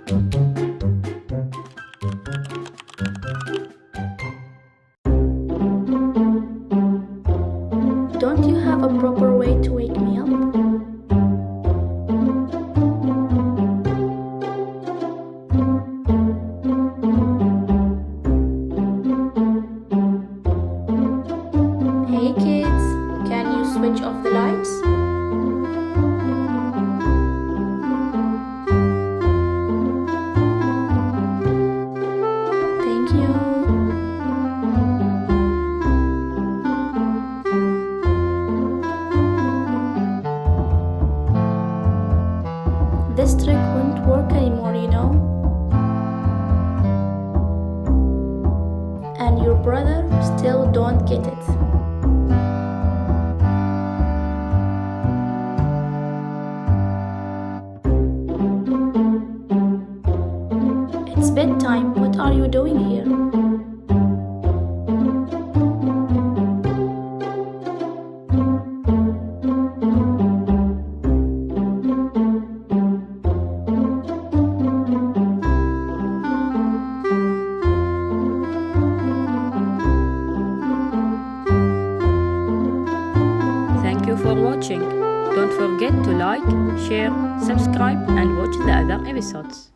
Don't you have a proper way to wake me up? Hey kids, can you switch off the lights? Thank you. This trick won't work anymore, you know. And your brother still don't get it. It's bedtime. What are you doing here? Thank you for watching. Don't forget to like, share, subscribe and watch the other episodes.